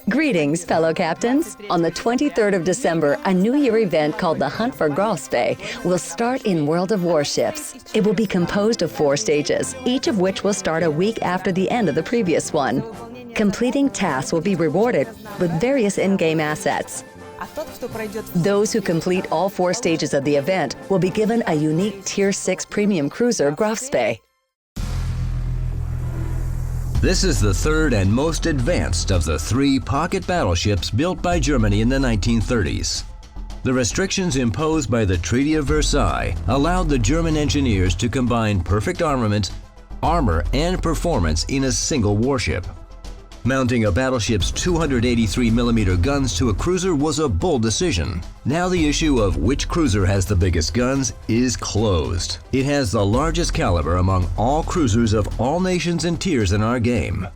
Greetings, fellow captains. On the 23rd of December, a New Year event called the Hunt for Graf Spee will start in World of Warships. It will be composed of 4 stages, each of which will start a week after the end of the previous one. Completing tasks will be rewarded with various in-game assets. Those who complete all 4 stages of the event will be given a unique Tier 6 premium cruiser Graf Spee. This is the third and most advanced of the 3 pocket battleships built by Germany in the 1930s. The restrictions imposed by the Treaty of Versailles allowed the German engineers to combine perfect armament, armor, and performance in a single warship. Mounting a battleship's 283mm guns to a cruiser was a bold decision. Now the issue of which cruiser has the biggest guns is closed. It has the largest caliber among all cruisers of all nations and tiers in our game.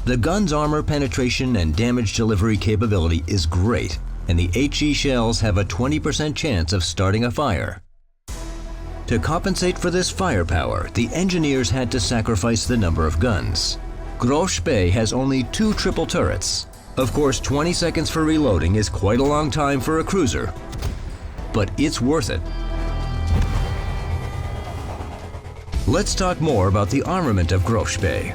The gun's armor penetration and damage delivery capability is great, and the HE shells have a 20% chance of starting a fire. To compensate for this firepower, the engineers had to sacrifice the number of guns. Graf Spee has only 2 triple turrets. Of course, 20 seconds for reloading is quite a long time for a cruiser, but it's worth it. Let's talk more about the armament of Graf Spee.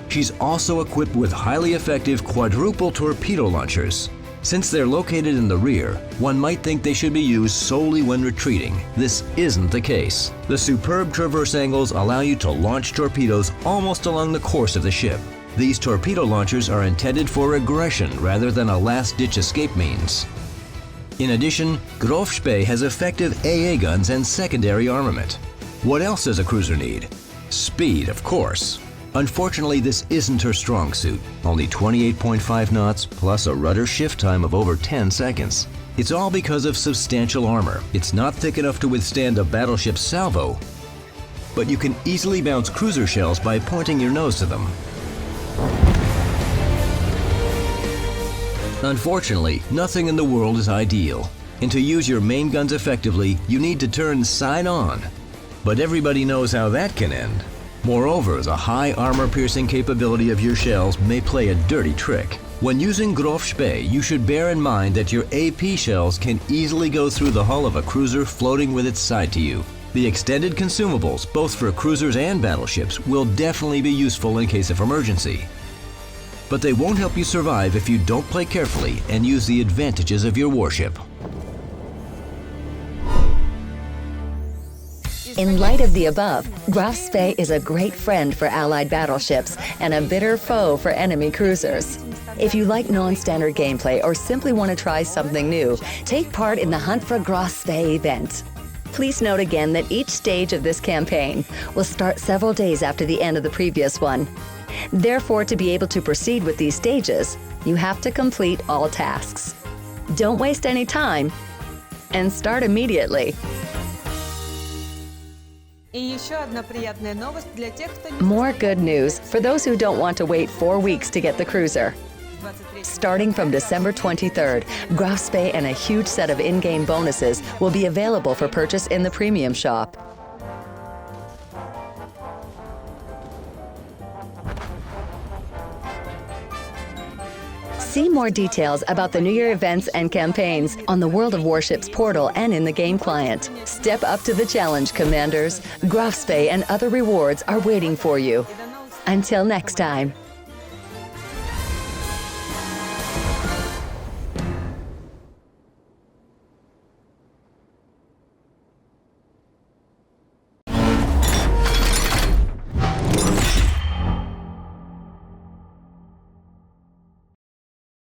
She's also equipped with highly effective quadruple torpedo launchers. Since they're located in the rear, one might think they should be used solely when retreating. This isn't the case. The superb traverse angles allow you to launch torpedoes almost along the course of the ship. These torpedo launchers are intended for aggression rather than a last-ditch escape means. In addition, Graf Spee has effective AA guns and secondary armament. What else does a cruiser need? Speed, of course. Unfortunately, this isn't her strong suit, only 28.5 knots plus a rudder shift time of over 10 seconds. It's all because of substantial armor. It's not thick enough to withstand a battleship's salvo, but you can easily bounce cruiser shells by pointing your nose to them. Unfortunately, nothing in the world is ideal, and to use your main guns effectively, you need to turn side on. But everybody knows how that can end. Moreover, the high armor-piercing capability of your shells may play a dirty trick. When using Graf Spee, you should bear in mind that your AP shells can easily go through the hull of a cruiser floating with its side to you. The extended consumables, both for cruisers and battleships, will definitely be useful in case of emergency. But they won't help you survive if you don't play carefully and use the advantages of your warship. In light of the above, Graf Spee is a great friend for Allied battleships and a bitter foe for enemy cruisers. If you like non-standard gameplay or simply want to try something new, take part in the Hunt for Graf Spee event. Please note again that each stage of this campaign will start several days after the end of the previous one. Therefore, to be able to proceed with these stages, you have to complete all tasks. Don't waste any time and start immediately. More good news for those who don't want to wait 4 weeks to get the cruiser. Starting from December 23rd, Graf Spee and a huge set of in-game bonuses will be available for purchase in the premium shop. See more details about the New Year events and campaigns on the World of Warships portal and in the game client. Step up to the challenge, Commanders. Graf Spee and other rewards are waiting for you. Until next time.